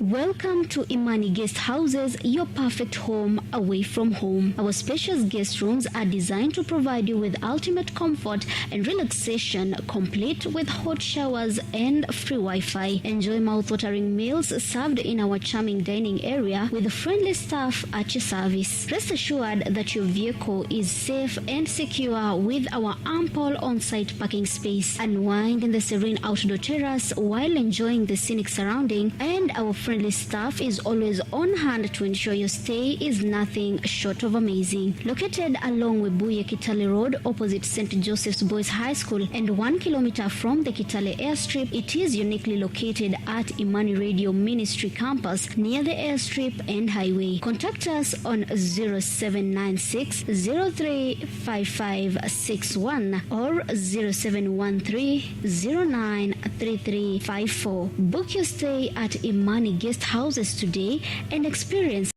Welcome to Imani Guest Houses, your perfect home away from home. Our spacious guest rooms are designed to provide you with ultimate comfort and relaxation, complete with hot showers and free Wi-Fi. Enjoy mouth-watering meals served in our charming dining area with friendly staff at your service. Rest assured that your vehicle is safe and secure with our ample on-site parking space. Unwind in the serene outdoor terrace while enjoying the scenic surrounding, and our friendly staff is always on hand to ensure your stay is nothing short of amazing. Located along Webuye Kitale Road opposite St. Joseph's Boys High School and 1 kilometer from the Kitale Airstrip, it is uniquely located at Imani Radio Ministry Campus near the airstrip and highway. Contact us on 0796 035561 or 0713 093354. Book your stay at Imani Guest Houses today and experience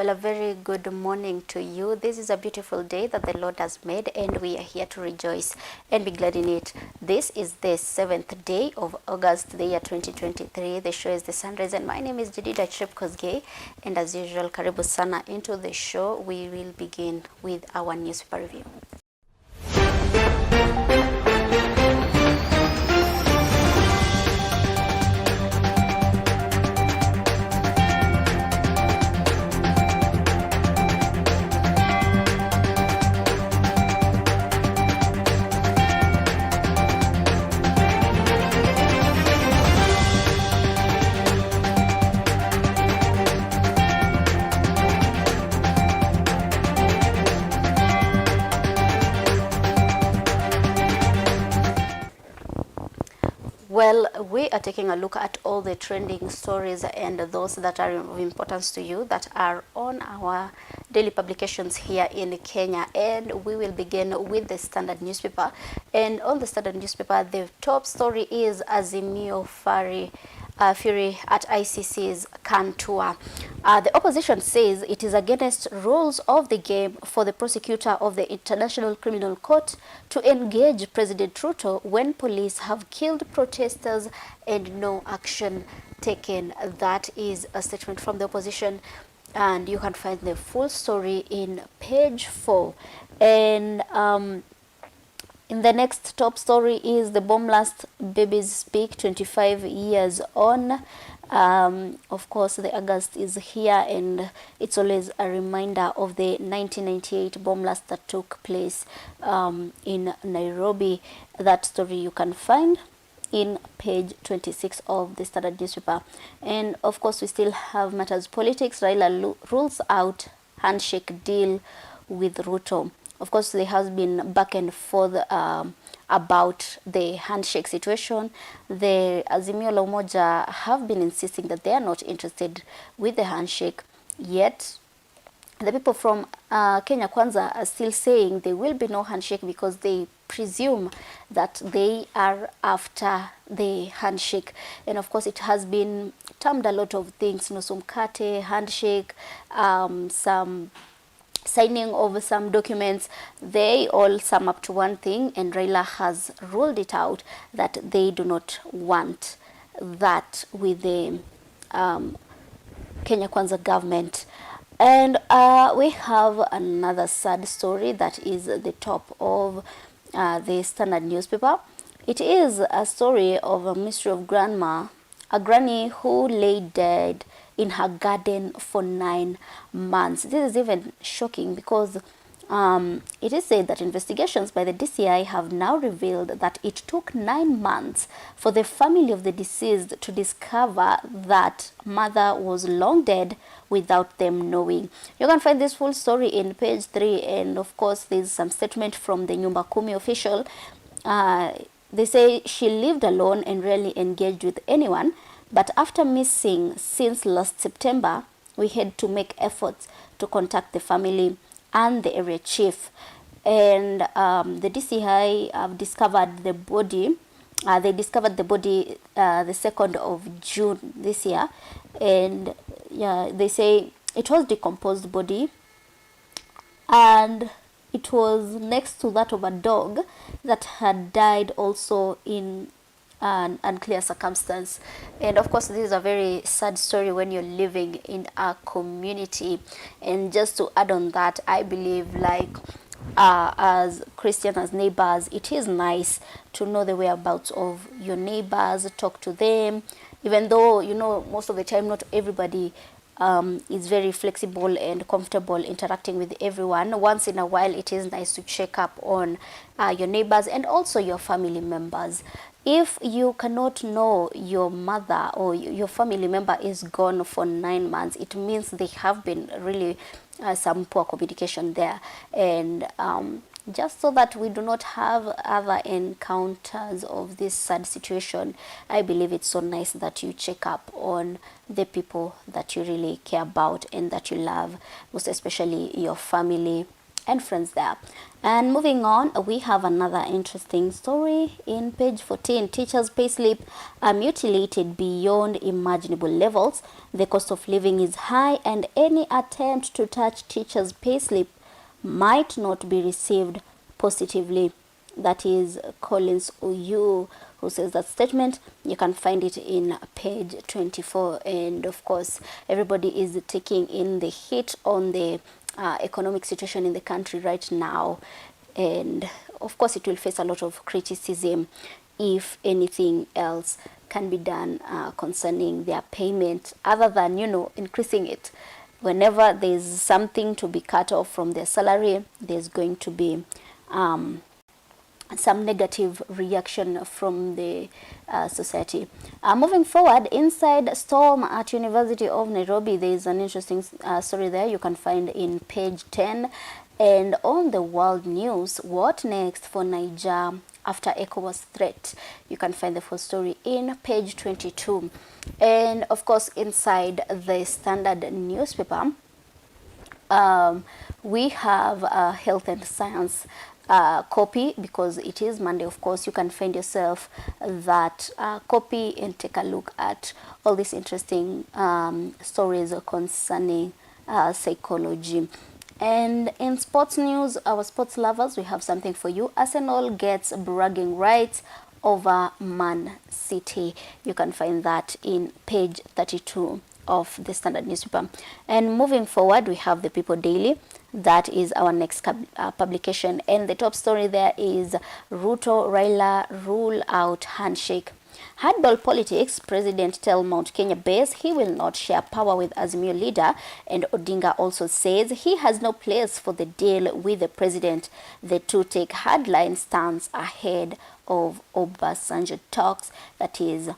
Well, a very good morning to you. This is a beautiful day that the Lord has made, and we are here to rejoice and be glad in it. This is the 7th day of August, the year 2023. The show is The Sunrise, and my name is JEDIDAH CHEPKOSGEI. And as usual, karibu sana into the show. We will begin with our newspaper review. Well, we are taking a look at all the trending stories and those that are of importance to you that are on our daily publications here in Kenya. And we will begin with the Standard newspaper. And on the Standard newspaper, the top story is Azimio Fury at ICC's CAN tour. The opposition says it is against rules of the game for the prosecutor of the International Criminal Court to engage President Ruto when police have killed protesters and no action taken. That is a statement from the opposition, and you can find the full story in page 4. And in the next top story is the bomb blast babies speak 25 years on. Of course, the August is here, and it's always a reminder of the 1998 bomb blast that took place in Nairobi. That story you can find in page 26 of the Standard newspaper. And of course, we still have matters politics. Raila rules out handshake deal with Ruto. Of course, there has been back and forth about the handshake situation. The Azimio la Umoja have been insisting that they are not interested with the handshake, yet the people from Kenya Kwanza are still saying there will be no handshake because they presume that they are after the handshake. And of course, it has been termed a lot of things, nusu mkate, handshake, some signing of some documents. They all sum up to one thing, and Raila has ruled it out that they do not want that with the Kenya Kwanza government. And we have another sad story that is the top of the Standard newspaper. It is a story of a mystery of grandma, a granny who lay dead in her garden for 9 months. This is even shocking because it is said that investigations by the DCI have now revealed that it took 9 months for the family of the deceased to discover that mother was long dead without them knowing. You can find this full story in page 3, and of course there's some statement from the Nyumba Kumi official. They say she lived alone and rarely engaged with anyone, but after missing since last September, we had to make efforts to contact the family and the area chief. And the DCI have discovered the body. They discovered the body the 2nd of June this year. And yeah, they say it was decomposed body, and it was next to that of a dog that had died also in an unclear circumstance. And of course, this is a very sad story when you're living in a community. And just to add on that, I believe, like as Christians, as neighbors, it is nice to know the whereabouts of your neighbors, talk to them, even though, you know, most of the time not everybody is very flexible and comfortable interacting with everyone. Once in a while, it is nice to check up on your neighbors and also your family members. If you cannot know your mother or your family member is gone for 9 months, it means they have been really some poor communication there. And just so that we do not have other encounters of this sad situation, I believe it's so nice that you check up on the people that you really care about and that you love, most especially your family and friends there. And moving on, we have another interesting story in page 14. Teachers' payslip are mutilated beyond imaginable levels. The cost of living is high, and any attempt to touch teachers' payslip might not be received positively. That is Collins Oyu who says that statement. You can find it in page 24. And of course, everybody is taking in the hit on the economic situation in the country right now. And of course, it will face a lot of criticism if anything else can be done concerning their payment, other than, you know, increasing it. Whenever there's something to be cut off from their salary, there's going to be some negative reaction from the society. Moving forward, inside storm at University of Nairobi, there is an interesting story there you can find in page 10. And on the world news, what next for Niger after ECOWAS threat? You can find the full story in page 22. And of course, inside the Standard newspaper, we have health and science copy, because it is Monday. Of course, you can find yourself that copy and take a look at all these interesting stories concerning psychology. And in sports news, our sports lovers, we have something for you. Arsenal gets bragging rights over Man City. You can find that in page 32 of the Standard newspaper. And moving forward, we have the People Daily. That is our next publication. And the top story there is Ruto Raila rule out handshake. Hardball politics, President tell Mount Kenya base he will not share power with Azimio leader, and Odinga also says he has no place for the deal with the president. The two take hardline stance ahead of Obasanjo talks that is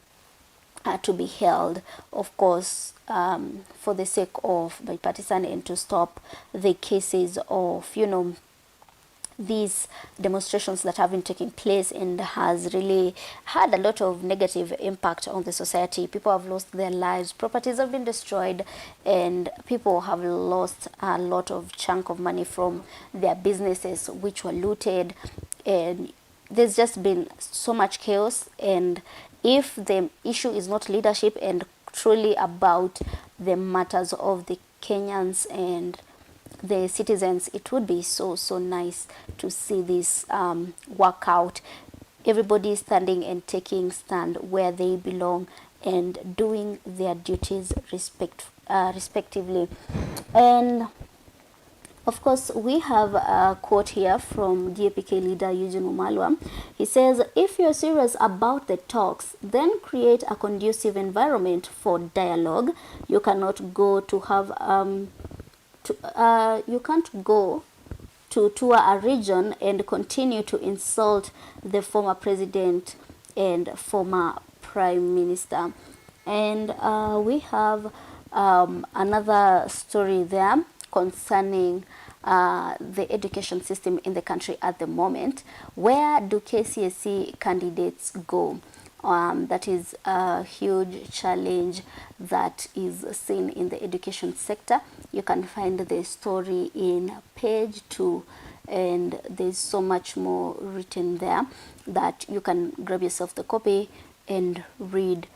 to be held, of course, for the sake of bipartisan and to stop the cases of, these demonstrations that have been taking place and has really had a lot of negative impact on the society. People have lost their lives, properties have been destroyed, and people have lost a lot of chunk of money from their businesses which were looted, and there's just been so much chaos. And if the issue is not leadership and truly about the matters of the Kenyans and the citizens, it would be so nice to see this work out. Everybody standing and taking stand where they belong and doing their duties respectively. And of course, we have a quote here from DAPK leader Eugene Wamalwa. He says, if you're serious about the talks, then create a conducive environment for dialogue. You cannot go to have you can't go to tour a region and continue to insult the former president and former prime minister. And we have another story there concerning the education system in the country at the moment. Where do KCSE candidates go? That is a huge challenge that is seen in the education sector. You can find the story in page 2, and there's so much more written there that you can grab yourself the copy and read.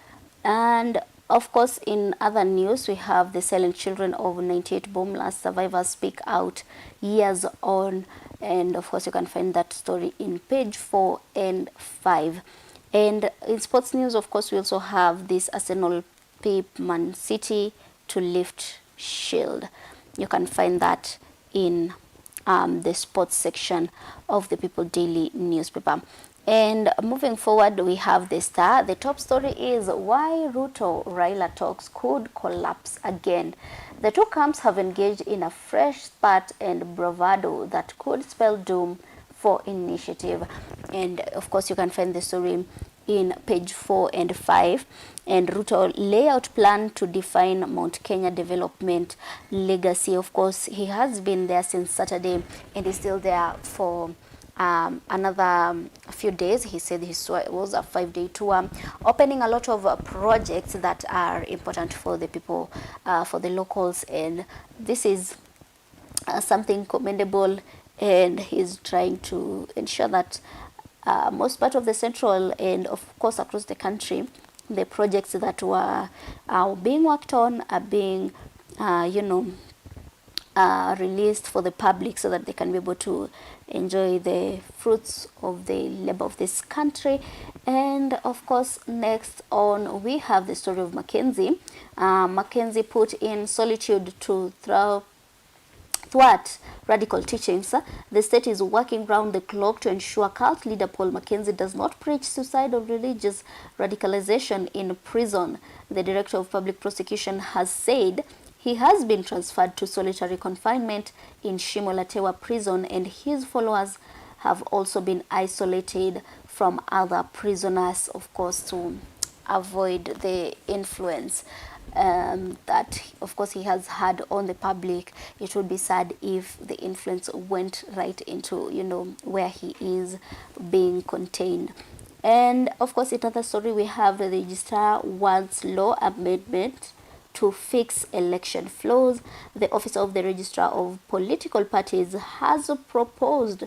And of course, in other news, we have the silent children of 98 bomb blast survivors speak out years on, and of course you can find that story in page 4 and 5. And in sports news, of course, we also have this Arsenal pip Man City to lift shield. You can find that in the sports section of the People Daily newspaper. And moving forward, we have the Star. The top story is why Ruto-Raila talks could collapse again. The two camps have engaged in a fresh spat and bravado that could spell doom for initiative. And of course, you can find the story in page 4 and 5. And Ruto layout plan to define Mount Kenya development legacy. Of course, he has been there since Saturday and is still there for another few days. He said it was a 5-day tour, opening a lot of projects that are important for the people, for the locals, and this is something commendable. And he's trying to ensure that most part of the central and of course across the country, the projects that were being worked on are being released for the public so that they can be able to enjoy the fruits of the labor of this country. And of course, next on we have the story of Mackenzie. Mackenzie put in solitude to thwart radical teachings. The state is working round the clock to ensure cult leader Paul Mackenzie does not preach suicide or religious radicalization in prison. The director of public prosecution has said he has been transferred to solitary confinement in Shimolatewa prison, and his followers have also been isolated from other prisoners, of course, to avoid the influence that, of course, he has had on the public. It would be sad if the influence went right into, where he is being contained. And, of course, another story, we have the registrar wants law amendment to fix election flaws. The Office of the Registrar of Political Parties has proposed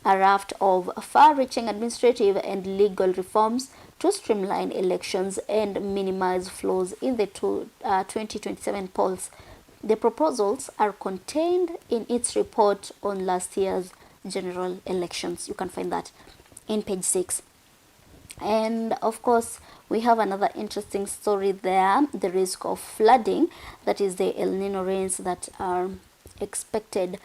a raft of far-reaching administrative and legal reforms to streamline elections and minimize flaws in the 2027 polls. The proposals are contained in its report on last year's general elections. You can find that in page 6. And of course, we have another interesting story there, the risk of flooding, that is the El Nino rains that are expected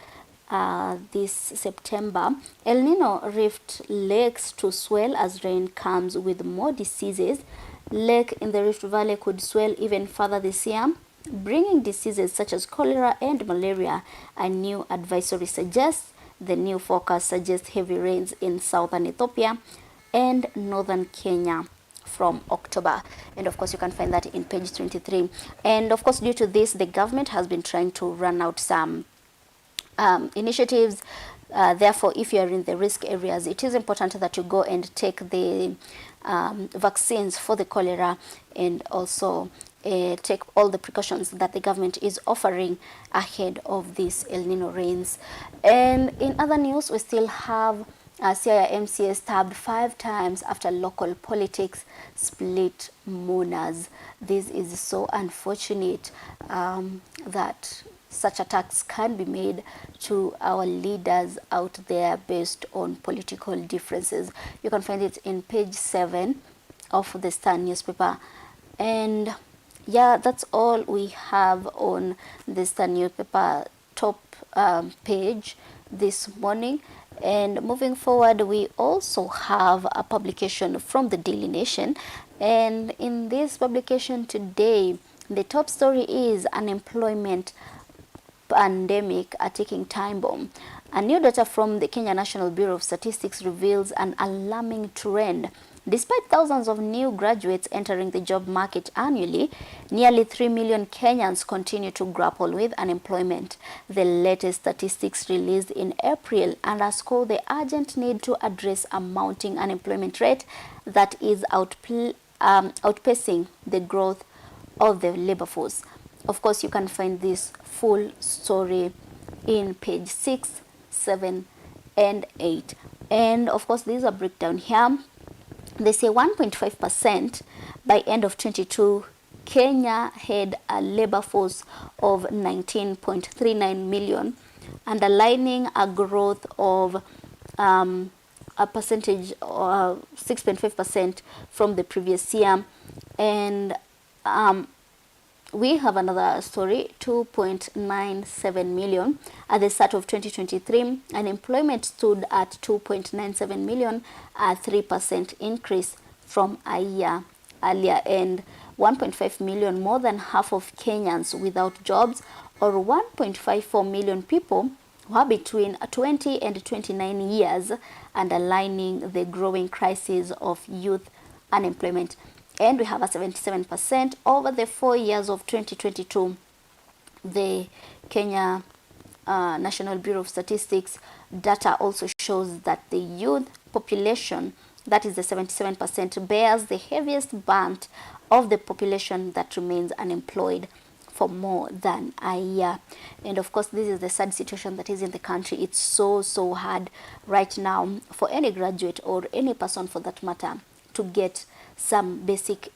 this September. El Nino Rift lakes to swell as rain comes with more diseases. Lake in the Rift Valley could swell even further this year, bringing diseases such as cholera and malaria. A new advisory suggests. The new forecast suggests heavy rains in southern Ethiopia and northern Kenya from October. And of course, you can find that in page 23. And of course, due to this, the government has been trying to run out some initiatives. Therefore, if you are in the risk areas, it is important that you go and take the vaccines for the cholera, and also take all the precautions that the government is offering ahead of these El Nino rains. And in other news, we still have Siaya MCA stabbed 5 times after local politics split mourners. This is so unfortunate that such attacks can be made to our leaders out there based on political differences. You can find it in page 7 of the Star newspaper. And yeah, that's all we have on the Star newspaper top page this morning. And moving forward, we also have a publication from the Daily Nation. And in this publication today, the top story is unemployment pandemic a ticking time bomb. A new data from the Kenya National Bureau of Statistics reveals an alarming trend. Despite thousands of new graduates entering the job market annually, nearly 3 million Kenyans continue to grapple with unemployment. The latest statistics released in April underscore the urgent need to address a mounting unemployment rate that is outpacing the growth of the labor force. Of course, you can find this full story in page 6, 7, and 8. And of course, there's a breakdown here. They say 1.5% by end of 22, Kenya had a labor force of 19.39 million, underlining a growth of a percentage of 6.5% from the previous year. And we have another story, 2.97 million. At the start of 2023, unemployment stood at 2.97 million, a 3% increase from a year earlier, and 1.5 million, more than half of Kenyans without jobs, or 1.54 million people who are between 20 and 29 years, underlining the growing crisis of youth unemployment. And we have a 77% over the 4 years of 2022. The Kenya National Bureau of Statistics data also shows that the youth population, that is the 77%, bears the heaviest burden of the population that remains unemployed for more than a year. And of course, this is the sad situation that is in the country. It's so hard right now for any graduate or any person for that matter to get some basic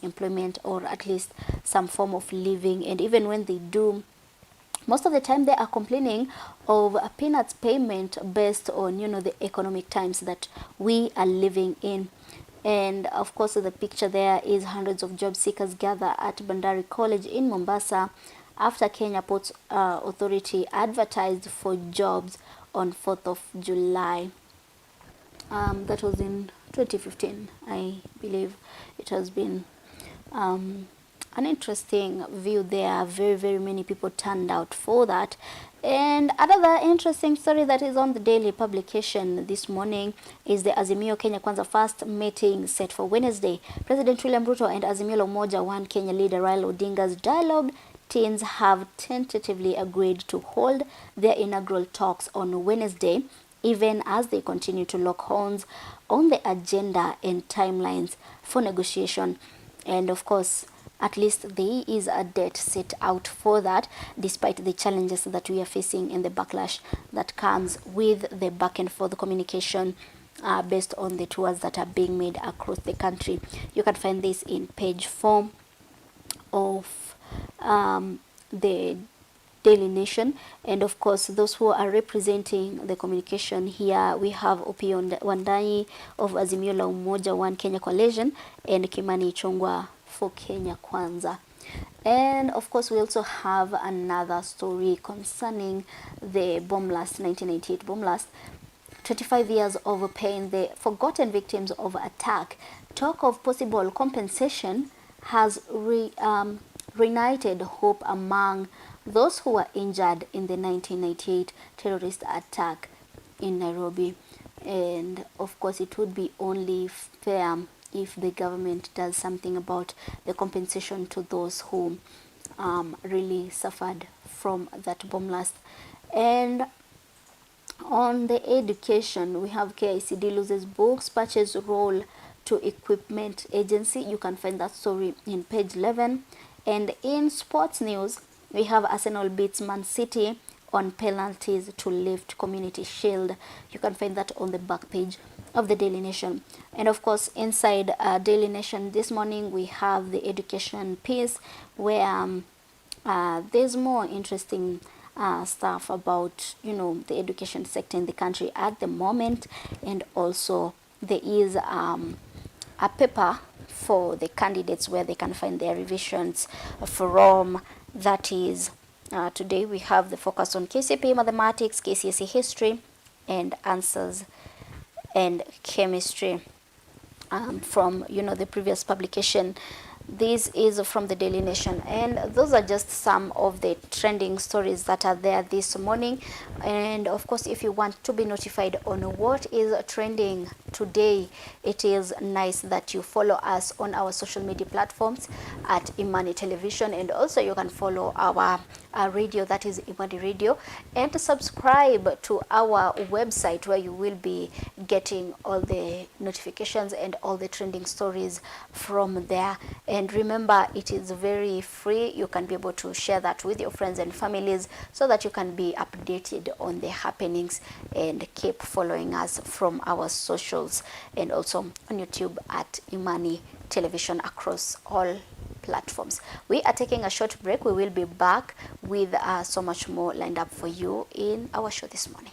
employment, or at least some form of living. And even when they do, most of the time they are complaining of a peanuts payment based on, you know, the economic times that we are living in. And of course, the picture there is hundreds of job seekers gather at Bandari College in Mombasa after Kenya Ports Authority advertised for jobs on 4th of July. That was in 2015, I believe. It has been an interesting view there. Very many people turned out for that. And another interesting story that is on the daily publication this morning is the Azimio Kenya Kwanza first meeting set for Wednesday. President William Ruto and Azimio la Umoja One Kenya leader Raila Odinga's dialogue teams have tentatively agreed to hold their inaugural talks on Wednesday, even as they continue to lock horns on the agenda and timelines for negotiation. And of course, at least there is a date set out for that, despite the challenges that we are facing and the backlash that comes with the back and forth communication based on the tours that are being made across the country. You can find this in page 4 of the Daily Nation. And of course, those who are representing the communication here, we have Opiyo Wandayi of Azimio la Umoja One Kenya Coalition and Kimani Ichung'wah for Kenya Kwanza. And of course, we also have another story concerning the bomb blast, 1998 bomb blast. 25 years of pain, the forgotten victims of attack. Talk of possible compensation has reignited hope among those who were injured in the 1998 terrorist attack in Nairobi. And of course, it would be only fair if the government does something about the compensation to those who really suffered from that bomb blast. And on the education, we have KICD loses books purchase role to equipment agency. You can find that story in page 11. And in sports news, we have Arsenal beats Man City on penalties to lift Community Shield. You can find that on the back page of the Daily Nation. And of course, inside Daily Nation this morning, we have the education piece where there's more interesting stuff about, you know, the education sector in the country at the moment. And also there is a paper for the candidates where they can find their revisions from. That is today we have the focus on KCPE mathematics, KCSE history, and answers and chemistry from, you know, the previous publication. This is from the Daily Nation, and those are just some of the trending stories that are there this morning. And of course, if you want to be notified on what is trending today, it is nice that you follow us on our social media platforms at Imani Television, and also you can follow our radio, that is Imani Radio, and to subscribe to our website where you will be getting all the notifications and all the trending stories from there. And remember, it is very free. You can be able to share that with your friends and families so that you can be updated on the happenings, and keep following us from our socials and also on YouTube at Imani Television across all platforms. We are taking a short break. We will be back with so much more lined up for you in our show this morning.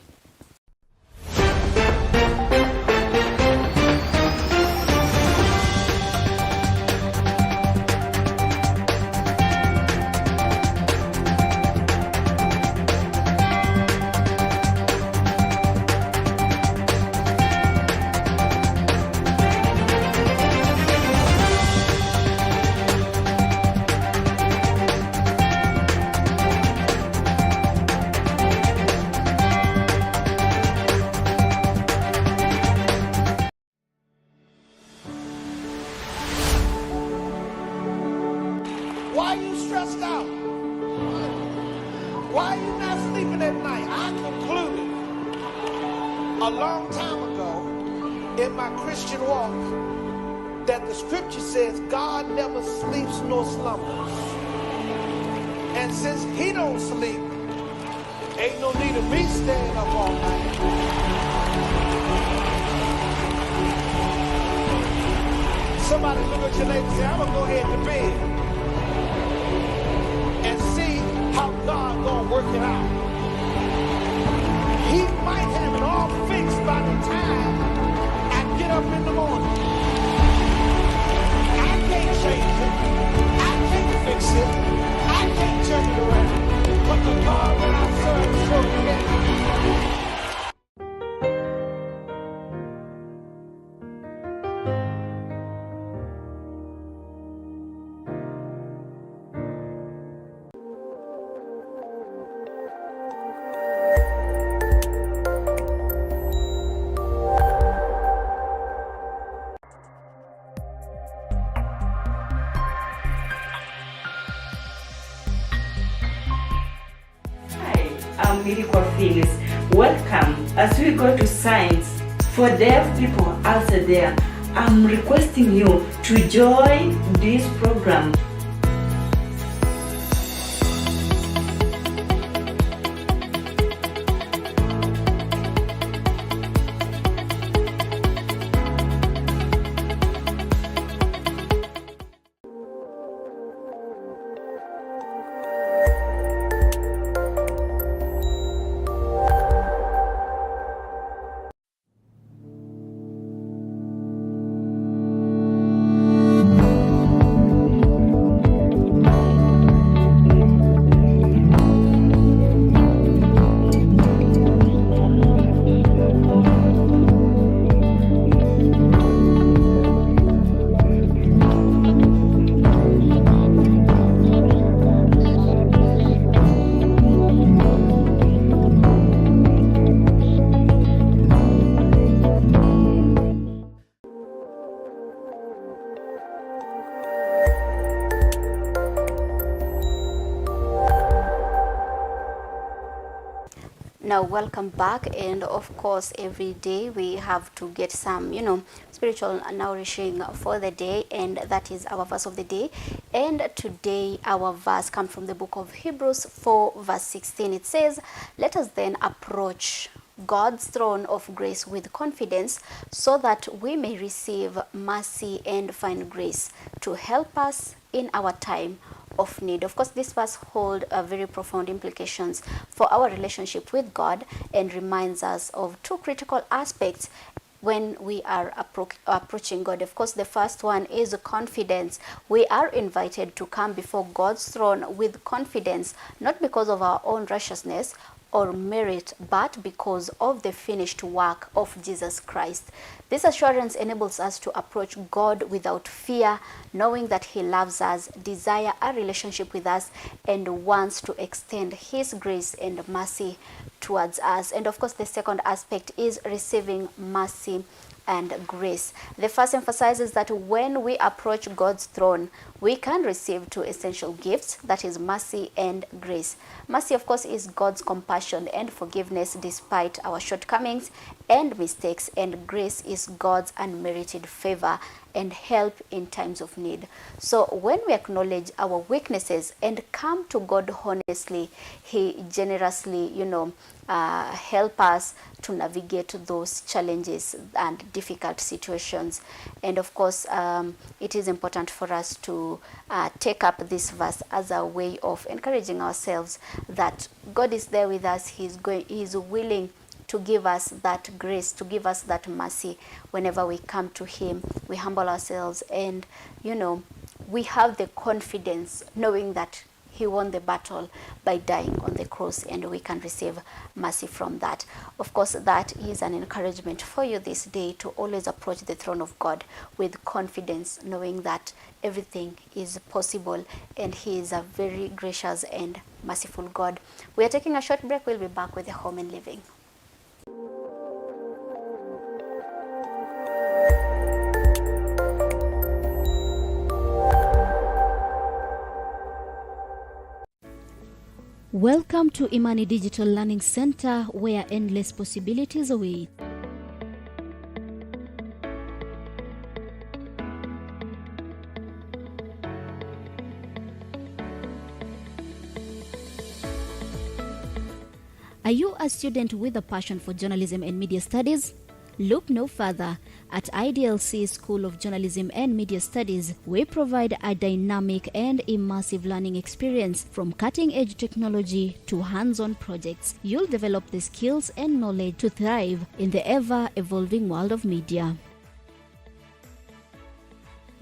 Why are you stressed out? Why are you not sleeping at night? I concluded a long time ago in my Christian walk that the scripture says God never sleeps nor slumbers. And since he don't sleep, ain't no need of me staying up all night. Somebody look at your neighbor and say, I'm gonna go ahead to bed and see how God gonna work it out. He might have it all fixed by the time I get up in the morning. I can't change it. I can't fix it. I can't turn it around. But the God that I serve sure can. Miracle things. Welcome as we go to science. For deaf people out there, I'm requesting you to join this program. Now, welcome back. And of course, every day we have to get some, spiritual nourishing for the day, and that is our verse of the day. And today, our verse comes from the book of Hebrews 4, verse 16. It says, "Let us then approach God's throne of grace with confidence, so that we may receive mercy and find grace to help us in our time of need." Of course, this verse holds very profound implications for our relationship with God and reminds us of two critical aspects when we are approaching God. Of course, the first one is confidence. We are invited to come before God's throne with confidence, not because of our own righteousness or merit, but because of the finished work of Jesus Christ. This assurance enables us to approach God without fear, knowing that He loves us, desires a relationship with us, and wants to extend His grace and mercy towards us. And of course, the second aspect is receiving mercy and grace. The first emphasizes that when we approach God's throne, we can receive two essential gifts, that is mercy and grace. Mercy, of course, is God's compassion and forgiveness despite our shortcomings and mistakes, and grace is God's unmerited favor and help in times of need. So when we acknowledge our weaknesses and come to God honestly, He generously, help us to navigate those challenges and difficult situations. And of course, it is important for us to take up this verse as a way of encouraging ourselves that God is there with us. He is willing to give us that grace, to give us that mercy whenever we come to Him. We humble ourselves, and we have the confidence knowing that He won the battle by dying on the cross, and we can receive mercy from that. Of course, that is an encouragement for you this day to always approach the throne of God with confidence, knowing that everything is possible and He is a very gracious and merciful God. We are taking a short break. We'll be back with the Home and Living. Welcome to Imani Digital Learning Center, where endless possibilities await. Are you a student with a passion for journalism and media studies? Look no further. At IDLC School of Journalism and Media Studies, we provide a dynamic and immersive learning experience. From cutting-edge technology to hands-on projects, you'll develop the skills and knowledge to thrive in the ever-evolving world of media.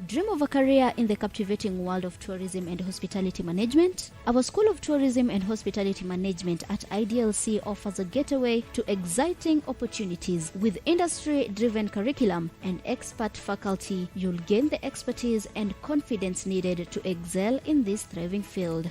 Dream of a career in the captivating world of tourism and hospitality management? Our School of Tourism and Hospitality Management at IDLC offers a gateway to exciting opportunities. With industry-driven curriculum and expert faculty, you'll gain the expertise and confidence needed to excel in this thriving field.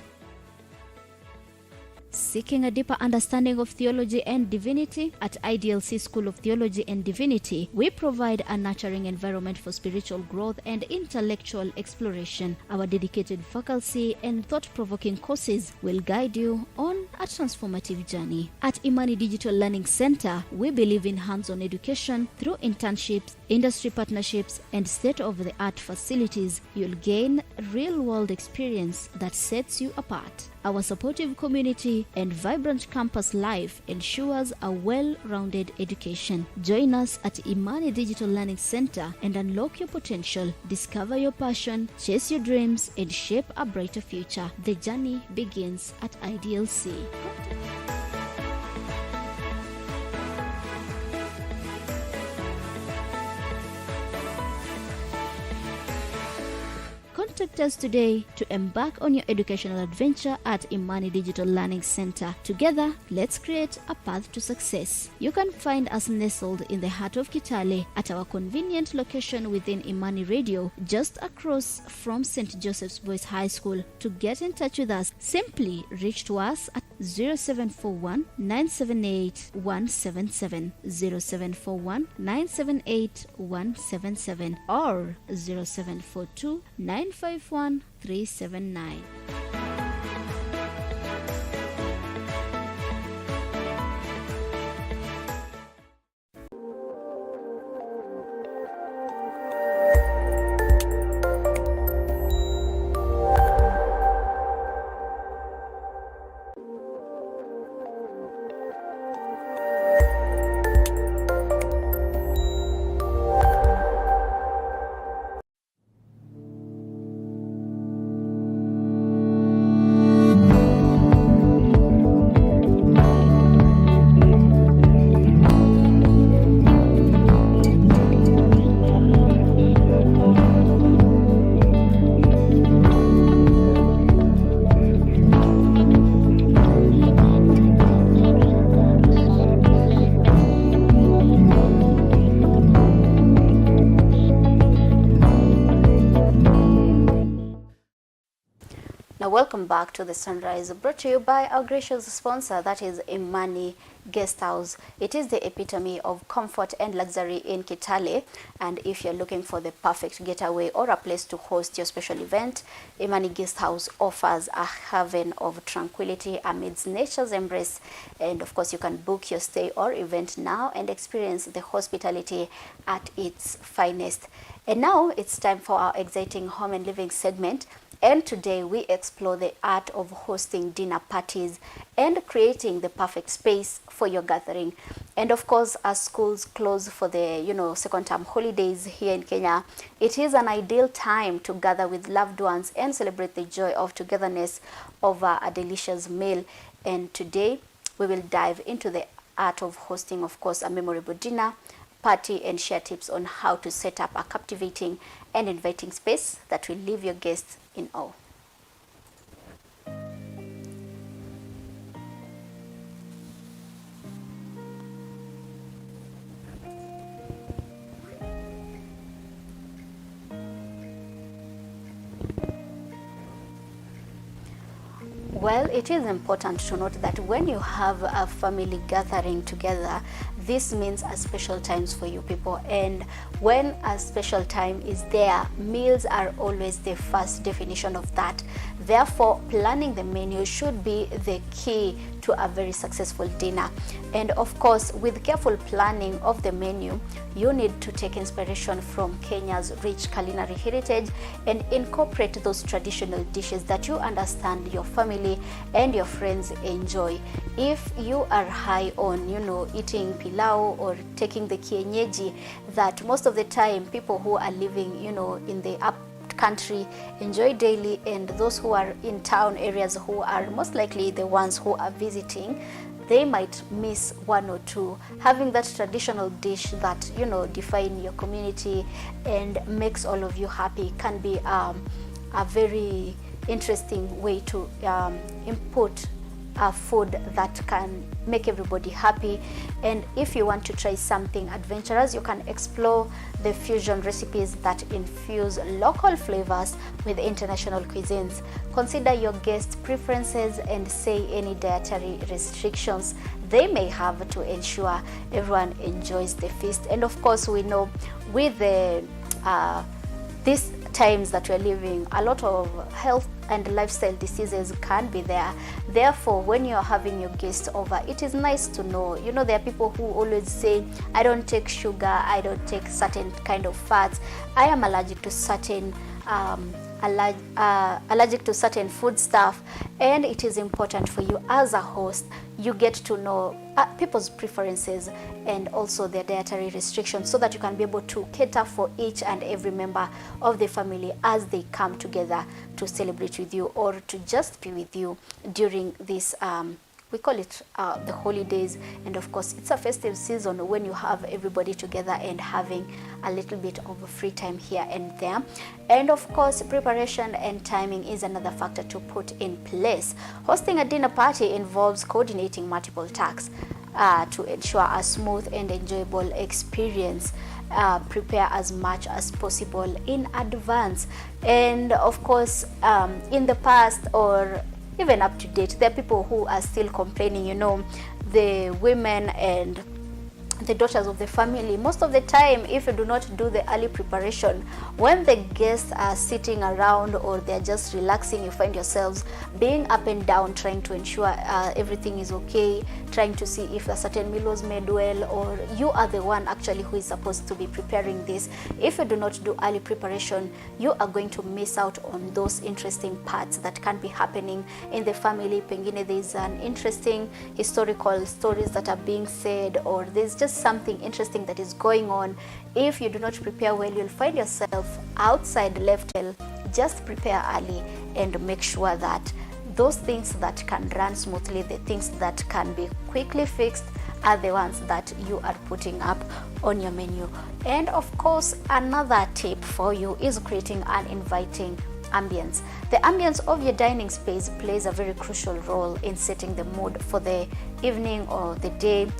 Seeking a deeper understanding of theology and divinity? At IDLC School of Theology and Divinity, we provide a nurturing environment for spiritual growth and intellectual exploration. Our dedicated faculty and thought-provoking courses will guide you on a transformative journey. At Imani Digital Learning Center, we believe in hands-on education through internships, industry partnerships, and state-of-the-art facilities. You'll gain real-world experience that sets you apart. Our supportive community and vibrant campus life ensures a well-rounded education. Join us at Imani Digital Learning Center and unlock your potential. Discover your passion, chase your dreams, and shape a brighter future. The journey begins at IDLC. Contact us today to embark on your educational adventure at Imani Digital Learning Center. Together, let's create a path to success. You can find us nestled in the heart of Kitale at our convenient location within Imani Radio, just across from St. Joseph's Boys High School. To get in touch with us, simply reach to us at 0741 978 177, 0741 978 177, or 0742 951 379. Now, welcome back to the Sunrise, brought to you by our gracious sponsor, that is Imani Guest House. It is the epitome of comfort and luxury in Kitale, and if you're looking for the perfect getaway or a place to host your special event, Imani Guest House offers a haven of tranquility amidst nature's embrace. And of course, you can book your stay or event now and experience the hospitality at its finest. And now it's time for our exciting home and living segment. And today we explore the art of hosting dinner parties and creating the perfect space for your gathering. And of course, as schools close for the second term holidays here in Kenya, it is an ideal time to gather with loved ones and celebrate the joy of togetherness over a delicious meal. And today we will dive into the art of hosting, of course, a memorable dinner party and share tips on how to set up a captivating and inviting space that will leave your guests in awe. Well, it is important to note that when you have a family gathering together, this means a special times for you people, and when a special time is there, meals are always the first definition of that. Therefore, planning the menu should be the key to a very successful dinner. And of course, with careful planning of the menu, you need to take inspiration from Kenya's rich culinary heritage and incorporate those traditional dishes that you understand your family and your friends enjoy. If you are high on, eating pilau or taking the kienyeji that most of the time people who are living, in the up country enjoy daily, and those who are in town areas who are most likely the ones who are visiting, they might miss one or two. Having that traditional dish that define your community and makes all of you happy can be a very interesting way to input a food that can make everybody happy. And if you want to try something adventurous, you can explore the fusion recipes that infuse local flavors with international cuisines. Consider your guests' preferences and say any dietary restrictions they may have to ensure everyone enjoys the feast. And of course, we know with the these times that we're living, a lot of health and lifestyle diseases can be there. Therefore, when you're having your guests over, it is nice to know, there are people who always say, I don't take sugar, I don't take certain kind of fats, I am allergic to certain allergic to certain food stuff. And it is important for you as a host, you get to know people's preferences and also their dietary restrictions, so that you can be able to cater for each and every member of the family as they come together to celebrate with you or to just be with you during this we call it the holidays. And of course, it's a festive season when you have everybody together and having a little bit of a free time here and there. And of course, preparation and timing is another factor to put in place. Hosting a dinner party involves coordinating multiple tasks to ensure a smooth and enjoyable experience. Prepare as much as possible in advance. And of course, in the past or even up to date, there are people who are still complaining, the women and the daughters of the family, most of the time, if you do not do the early preparation, when the guests are sitting around or they're just relaxing, you find yourselves being up and down trying to ensure everything is okay, trying to see if a certain meal was made well, or you are the one actually who is supposed to be preparing this. If you do not do early preparation, you are going to miss out on those interesting parts that can be happening in the family. Pengine there's an interesting historical stories that are being said, or there's just something interesting that is going on. If you do not prepare well, you'll find yourself outside left. Just prepare early and make sure that those things that can run smoothly, the things that can be quickly fixed, are the ones that you are putting up on your menu. And of course, another tip for you is creating an inviting ambience. The ambience of your dining space plays a very crucial role in setting the mood for the evening or the day.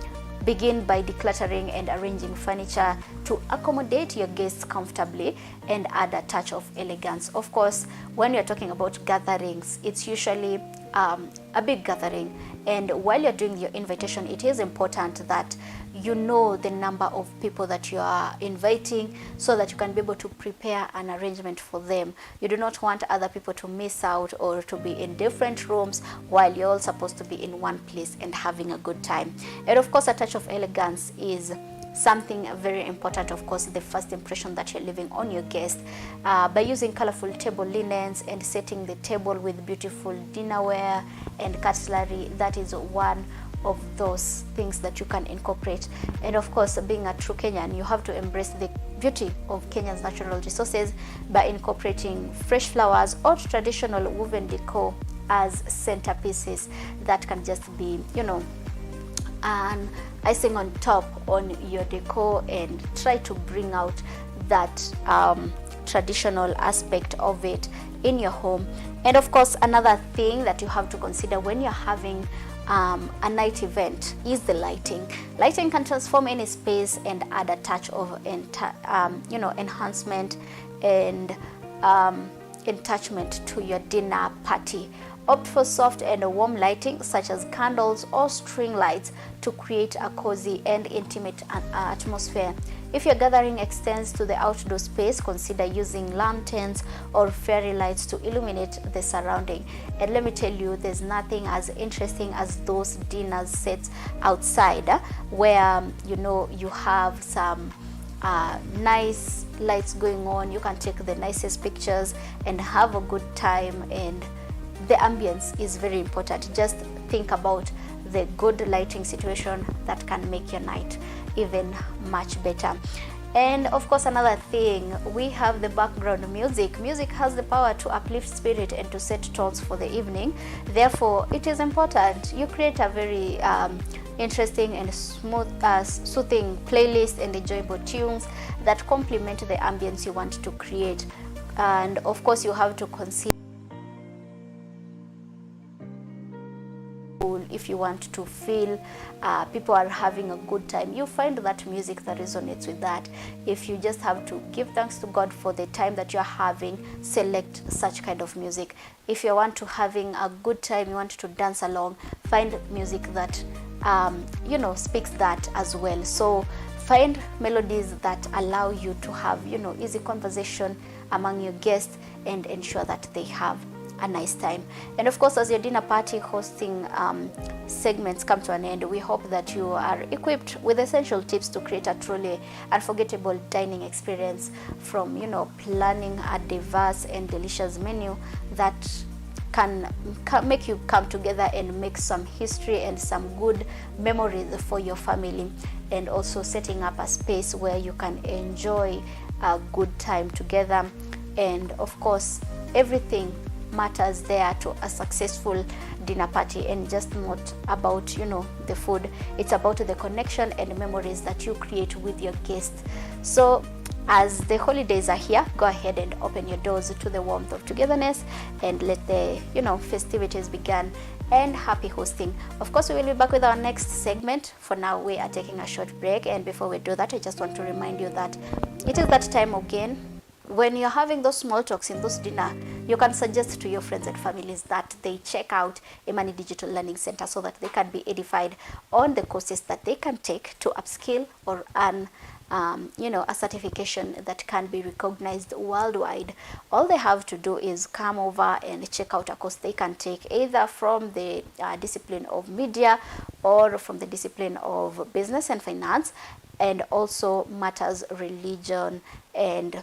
Begin by decluttering and arranging furniture to accommodate your guests comfortably and add a touch of elegance. Of course, when you're talking about gatherings, it's usually a big gathering, and while you're doing your invitation, it is important that you know the number of people that you are inviting so that you can be able to prepare an arrangement for them. You do not want other people to miss out or to be in different rooms while you're all supposed to be in one place and having a good time. And of course, a touch of elegance is something very important. Of course, the first impression that you're leaving on your guest by using colorful table linens and setting the table with beautiful dinnerware and cutlery. That is one of those things that you can incorporate. And of course, being a true Kenyan, you have to embrace the beauty of Kenya's natural resources by incorporating fresh flowers or traditional woven decor as centerpieces that can just be, you know, an icing on top on your decor and try to bring out that traditional aspect of it in your home. And of course, another thing that you have to consider when you're having a night event is the lighting. Lighting can transform any space and add a touch of enhancement and attachment to your dinner party. Opt for soft and warm lighting such as candles or string lights to create a cozy and intimate atmosphere. If your gathering extends to the outdoor space, consider using lanterns or fairy lights to illuminate the surrounding. And let me tell you, there's nothing as interesting as those dinner sets outside where you have some nice lights going on. You can take the nicest pictures and have a good time, and the ambience is very important. Just think about the good lighting situation that can make your night even much better. And of course, another thing, we have the background music. Music has the power to uplift spirit and to set tones for the evening. Therefore, it is important you create a very interesting and smooth, soothing playlist and enjoyable tunes that complement the ambience you want to create. And of course, you have to consider if you want to feel people are having a good time, you find that music that resonates with that. If you just have to give thanks to God for the time that you're having, select such kind of music. If you want to having a good time, you want to dance along, find music that speaks that as well. So find melodies that allow you to have easy conversation among your guests and ensure that they have a nice time. And of course, as your dinner party hosting segments come to an end, we hope that you are equipped with essential tips to create a truly unforgettable dining experience, from planning a diverse and delicious menu that can make you come together and make some history and some good memories for your family, and also setting up a space where you can enjoy a good time together. And of course, everything matters there to a successful dinner party, and just not about the food. It's about the connection and memories that you create with your guests. So as the holidays are here, go ahead and open your doors to the warmth of togetherness and let the festivities begin. And happy hosting. Of course, we will be back with our next segment. For now, we are taking a short break, and before we do that, I just want to remind you that it is that time again. When you're having those small talks in those dinner, you can suggest to your friends and families that they check out Imani Digital Learning Center so that they can be edified on the courses that they can take to upskill or earn a certification that can be recognized worldwide. All they have to do is come over and check out a course they can take, either from the discipline of media or from the discipline of business and finance, and also matters religion and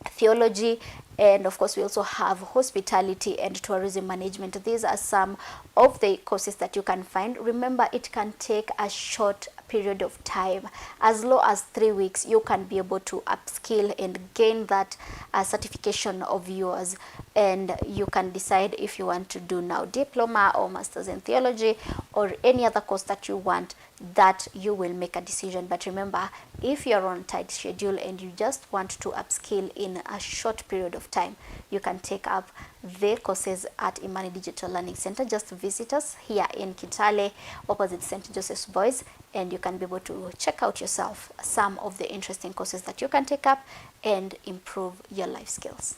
theology. And of course, we also have hospitality and tourism management. These are some of the courses that you can find. Remember, it can take a short period of time. As low as 3 weeks, you can be able to upskill and gain that certification of yours. And you can decide if you want to do now diploma or masters in theology or any other course that you want, that you will make a decision. But remember, if you're on tight schedule and you just want to upskill in a short period of time, you can take up the courses at Imani Digital Learning Center. Just visit us here in Kitale, opposite St. Joseph's Boys, and you can be able to check out yourself some of the interesting courses that you can take up and improve your life skills.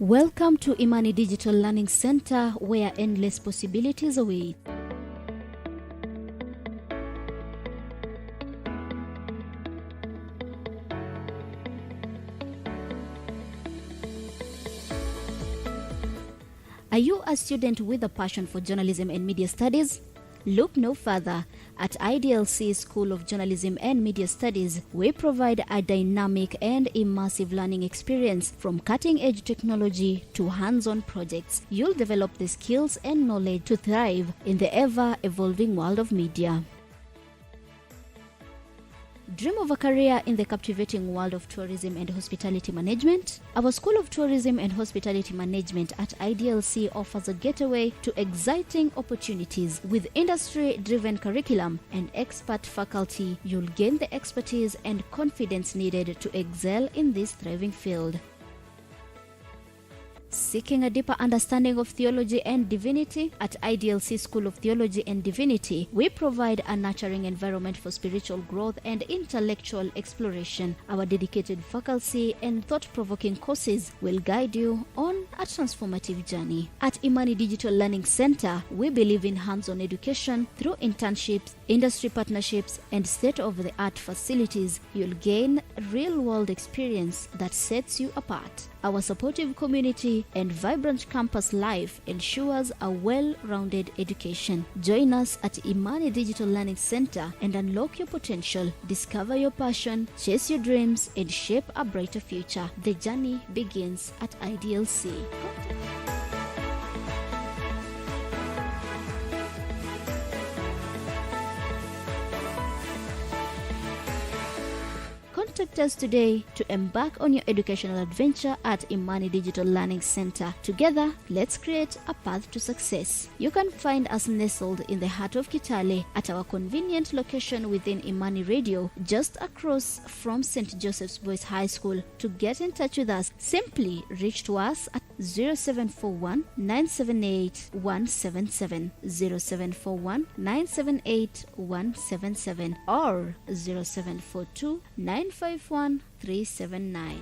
Welcome to Imani Digital Learning Center, where endless possibilities await. Are you a student with a passion for journalism and media studies? Look no further. At IDLC School of Journalism and Media Studies, we provide a dynamic and immersive learning experience from cutting-edge technology to hands-on projects. You'll develop the skills and knowledge to thrive in the ever-evolving world of media. Dream of a career in the captivating world of tourism and hospitality management? Our School of Tourism and Hospitality Management at IDLC offers a gateway to exciting opportunities. With industry-driven curriculum and expert faculty, you'll gain the expertise and confidence needed to excel in this thriving field. Seeking a deeper understanding of theology and divinity? At IDLC School of Theology and Divinity, we provide a nurturing environment for spiritual growth and intellectual exploration. Our dedicated faculty and thought-provoking courses will guide you on a transformative journey. At Imani Digital Learning Center, we believe in hands-on education through internships, industry partnerships, and state-of-the-art facilities. You'll gain real-world experience that sets you apart. Our supportive community and vibrant campus life ensures a well-rounded education. Join us at Imani Digital Learning Center and unlock your potential. Discover your passion, chase your dreams, and shape a brighter future. The journey begins at IDLC. Contact us today to embark on your educational adventure at Imani Digital Learning Center. Together, let's create a path to success. You can find us nestled in the heart of Kitale at our convenient location within Imani Radio, just across from St. Joseph's Boys High School. To get in touch with us, simply reach to us at 0741 978 177, 0741 978 177, or 0742 951 379.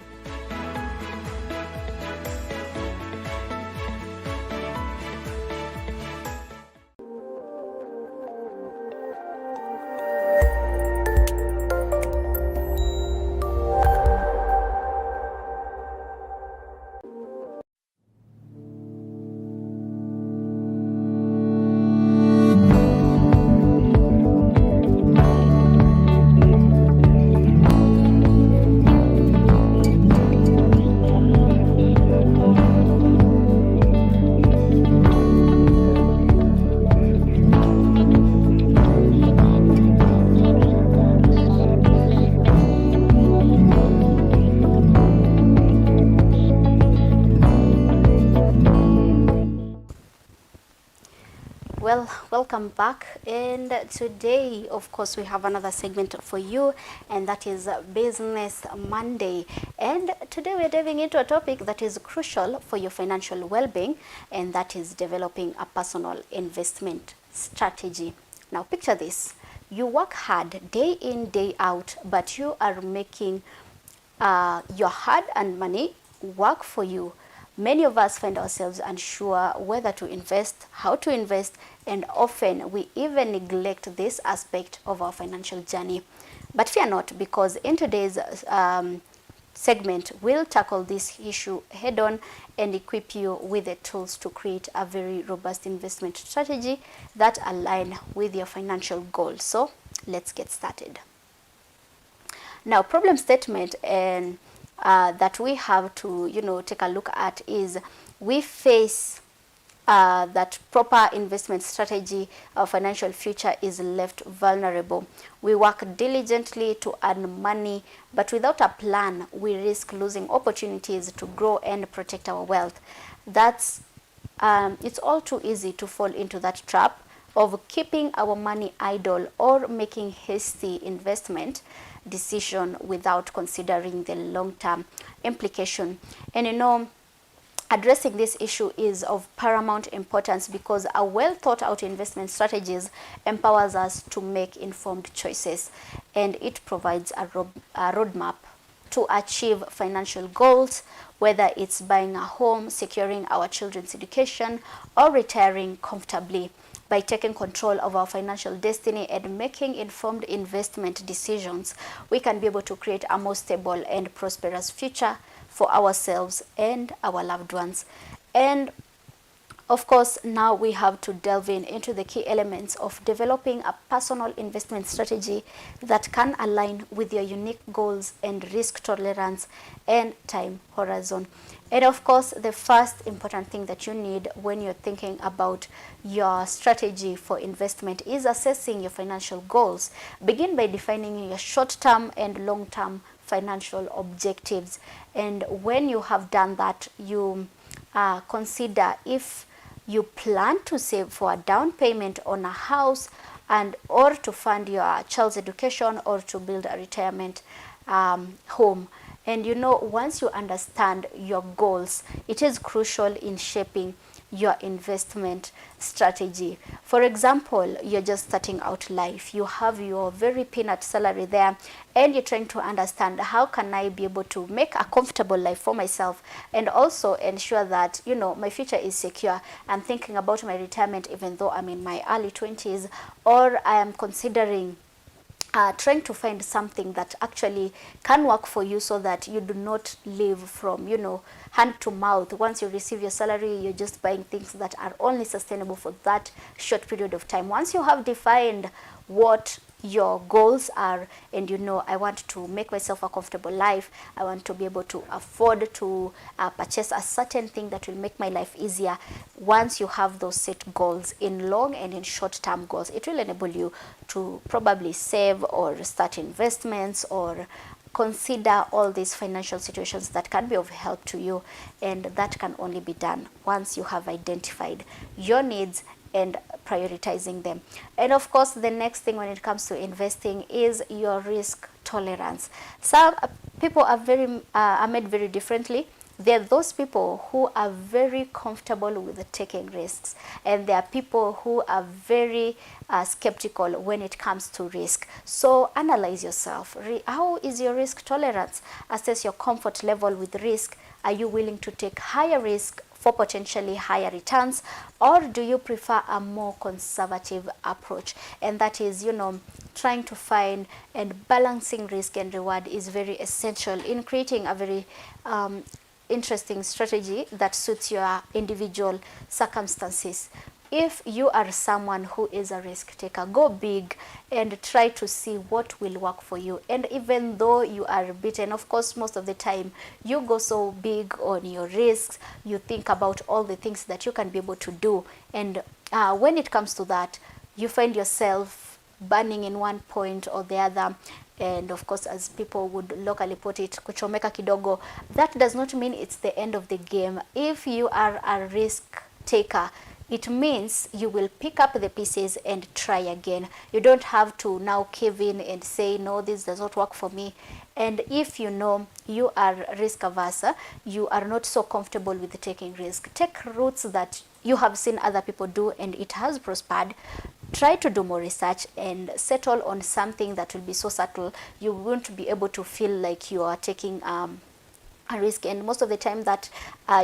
Well, welcome back, and today of course we have another segment for you, and that is Business Monday. And today we're diving into a topic that is crucial for your financial well-being, and that is developing a personal investment strategy. Now picture this: you work hard day in, day out, but you are making your hard-earned money work for you. Many of us find ourselves unsure whether to invest, how to invest, and often we even neglect this aspect of our financial journey. But fear not, because in today's segment, we'll tackle this issue head on and equip you with the tools to create a very robust investment strategy that align with your financial goals. So let's get started. Now, problem statement and that we have to, take a look at is we face that proper investment strategy, our financial future is left vulnerable. We work diligently to earn money, but without a plan, we risk losing opportunities to grow and protect our wealth. That's it's all too easy to fall into that trap of keeping our money idle or making hasty investment decision without considering the long-term implication. And you know, addressing this issue is of paramount importance because a well thought out investment strategies empowers us to make informed choices, and it provides a roadmap to achieve financial goals, whether it's buying a home, securing our children's education, or retiring comfortably. By taking control of our financial destiny and making informed investment decisions, we can be able to create a more stable and prosperous future for ourselves and our loved ones. And of course, now we have to delve into the key elements of developing a personal investment strategy that can align with your unique goals and risk tolerance and time horizon. And of course, the first important thing that you need when you're thinking about your strategy for investment is assessing your financial goals. Begin by defining your short-term and long-term financial objectives. And when you have done that, you consider if you plan to save for a down payment on a house and or to fund your child's education or to build a retirement home. And you know, once you understand your goals, it is crucial in shaping your investment strategy. For example, you're just starting out life. You have your very peanut salary there and you're trying to understand how can I be able to make a comfortable life for myself and also ensure that, you know, my future is secure. I'm thinking about my retirement even though I'm in my early 20s, or I am considering trying to find something that actually can work for you so that you do not live from, you know, hand to mouth. Once you receive your salary, you're just buying things that are only sustainable for that short period of time. Once you have defined what your goals are and you know, I want to make myself a comfortable life, I want to be able to afford to purchase a certain thing that will make my life easier. Once you have those set goals in long and in short term goals, it will enable you to probably save or start investments or consider all these financial situations that can be of help to you, and that can only be done once you have identified your needs and prioritizing them. And of course, the next thing when it comes to investing is your risk tolerance. Some people are made very differently. There are those people who are very comfortable with taking risks, and there are people who are very skeptical when it comes to risk. So analyze yourself. How is your risk tolerance? Assess your comfort level with risk. Are you willing to take higher risk for potentially higher returns, or do you prefer a more conservative approach? And that is, you know, trying to find and balancing risk and reward is very essential in creating a very interesting strategy that suits your individual circumstances. If you are someone who is a risk taker, go big and try to see what will work for you. And even though you are beaten, of course, most of the time you go so big on your risks, you think about all the things that you can be able to do. And when it comes to that, you find yourself burning in one point or the other. And of course, as people would locally put it, kuchomeka kidogo. That does not mean it's the end of the game. If you are a risk taker, it means you will pick up the pieces and try again. You don't have to now cave in and say, no, this does not work for me. And if you know you are risk averse, you are not so comfortable with taking risk, take routes that you have seen other people do and it has prospered. Try to do more research and settle on something that will be so subtle you won't be able to feel like you are taking a risk. And most of the time that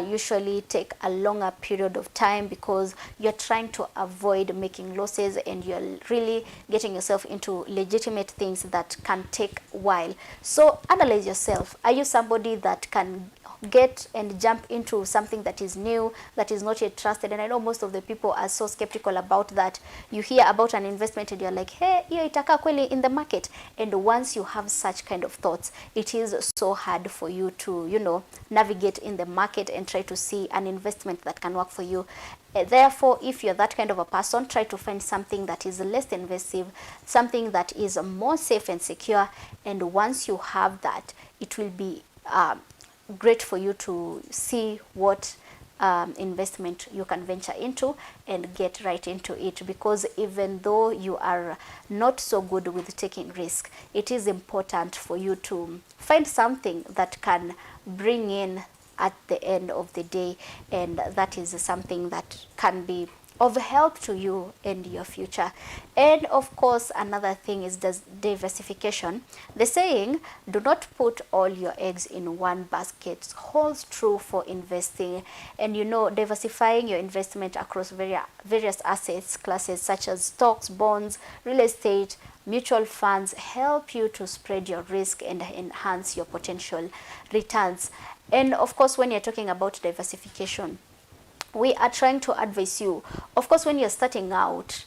usually take a longer period of time because you're trying to avoid making losses and you're really getting yourself into legitimate things that can take a while. So analyze yourself. Are you somebody that can get and jump into something that is new, that is not yet trusted? And I know most of the people are so skeptical about that. You hear about an investment and you're like, hey, hiyo itakaa kweli in the market? And once you have such kind of thoughts, it is so hard for you to, you know, navigate in the market and try to see an investment that can work for you. Therefore, if you're that kind of a person, try to find something that is less invasive, something that is more safe and secure. And once you have that, it will be great for you to see what investment you can venture into and get right into it, because even though you are not so good with taking risk, it is important for you to find something that can bring in at the end of the day, and that is something that can be of help to you in your future. And of course, another thing is this diversification. The saying, do not put all your eggs in one basket, holds true for investing. And you know, diversifying your investment across various assets classes such as stocks, bonds, real estate, mutual funds help you to spread your risk and enhance your potential returns. And of course, when you're talking about diversification, we are trying to advise you. Of course, when you're starting out,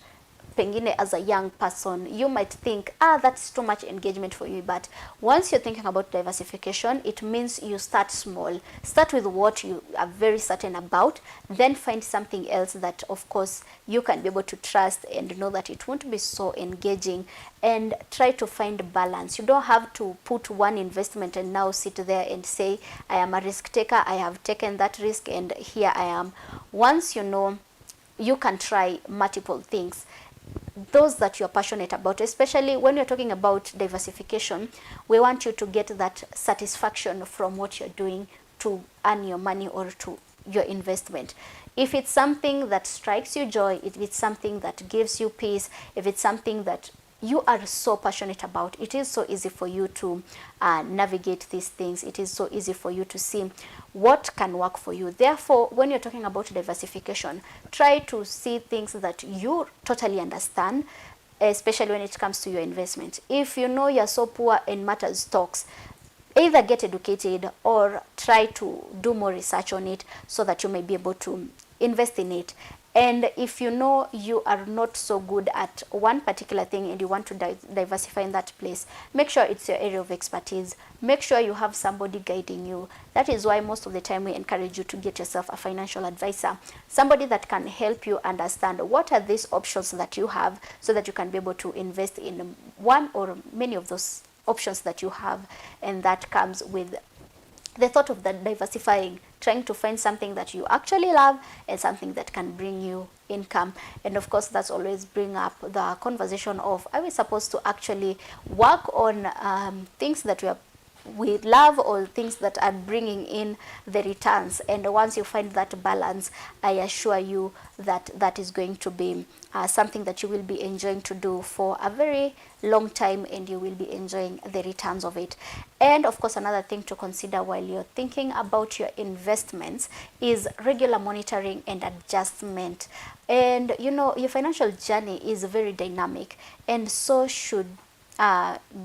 pengine as a young person, you might think, that's too much engagement for you. But once you're thinking about diversification, it means you start small. Start with what you are very certain about, then find something else that, of course, you can be able to trust and know that it won't be so engaging, and try to find balance. You don't have to put one investment and now sit there and say, I am a risk taker, I have taken that risk, and here I am. Once you know, you can try multiple things, those that you're passionate about. Especially when you're talking about diversification, we want you to get that satisfaction from what you're doing to earn your money or to your investment. If it's something that strikes you joy, if it's something that gives you peace, if it's something that you are so passionate about, it is so easy for you to navigate these things. It is so easy for you to see what can work for you. Therefore, when you're talking about diversification, try to see things that you totally understand, especially when it comes to your investment. If you know you're so poor in matters stocks, either get educated or try to do more research on it so that you may be able to invest in it. And if you know you are not so good at one particular thing and you want to diversify in that place, make sure it's your area of expertise. Make sure you have somebody guiding you. That is why most of the time we encourage you to get yourself a financial advisor, somebody that can help you understand what are these options that you have, so that you can be able to invest in one or many of those options that you have. And that comes with the thought of that diversifying, trying to find something that you actually love and something that can bring you income. And of course, that's always bring up the conversation of, are we supposed to actually work on things that we love, or things that are bringing in the returns? And once you find that balance, I assure you that that is going to be something that you will be enjoying to do for a very long time, and you will be enjoying the returns of it. And of course, another thing to consider while you're thinking about your investments is regular monitoring and adjustment. And you know, your financial journey is very dynamic, and so should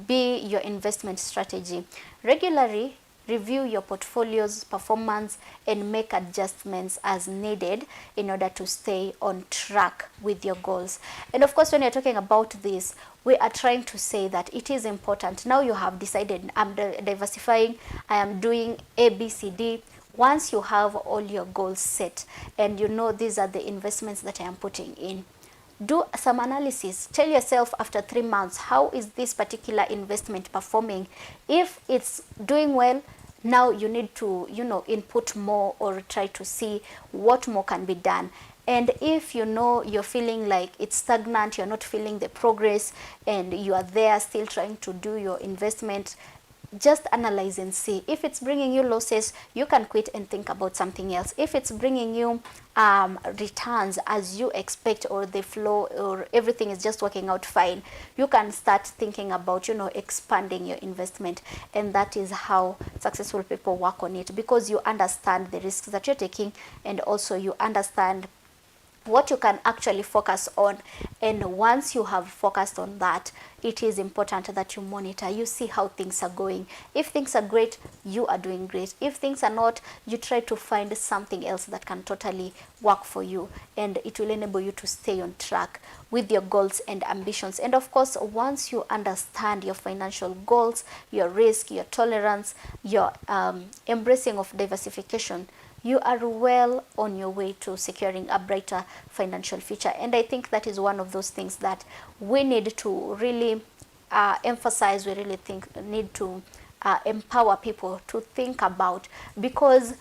be your investment strategy. Regularly review your portfolio's performance and make adjustments as needed in order to stay on track with your goals. And of course, when you're talking about this, we are trying to say that it is important. Now you have decided, I'm diversifying, I am doing A, B, C, D. Once you have all your goals set and you know these are the investments that I am putting in, do some analysis. Tell yourself after 3 months, how is this particular investment performing? If it's doing well, now you need to, you know, input more or try to see what more can be done. And if you know you're feeling like it's stagnant, you're not feeling the progress, and you are there still trying to do your investment, just analyze and see. If it's bringing you losses, you can quit and think about something else. If it's bringing you returns as you expect, or the flow or everything is just working out fine, you can start thinking about, you know, expanding your investment. And that is how successful people work on it, because you understand the risks that you're taking, and also you understand what you can actually focus on. And once you have focused on that, it is important that you monitor, you see how things are going. If things are great, you are doing great. If things are not, you try to find something else that can totally work for you, and it will enable you to stay on track with your goals and ambitions. And of course, once you understand your financial goals, your risk, your tolerance, your embracing of diversification, you are well on your way to securing a brighter financial future. And I think that is one of those things that we need to really emphasize. We really need to empower people to think about, because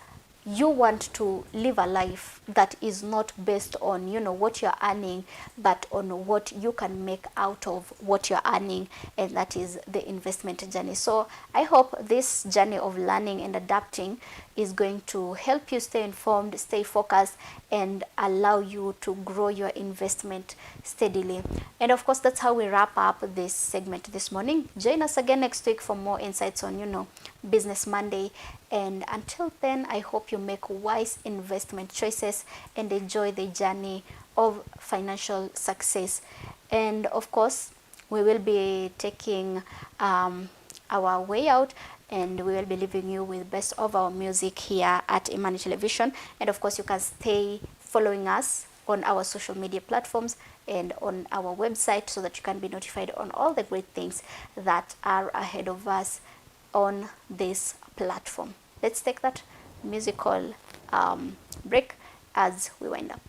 you want to live a life that is not based on, you know, what you're earning, but on what you can make out of what you're earning, and that is the investment journey. So I hope this journey of learning and adapting is going to help you stay informed, stay focused, and allow you to grow your investment steadily. And of course, that's how we wrap up this segment this morning. Join us again next week for more insights on, you know, Business Monday. And until then, I hope you make wise investment choices and enjoy the journey of financial success. And of course, we will be taking our way out, and we will be leaving you with best of our music here at Imani Television. And of course, you can stay following us on our social media platforms and on our website so that you can be notified on all the great things that are ahead of us on this platform. Let's take that musical break as we wind up.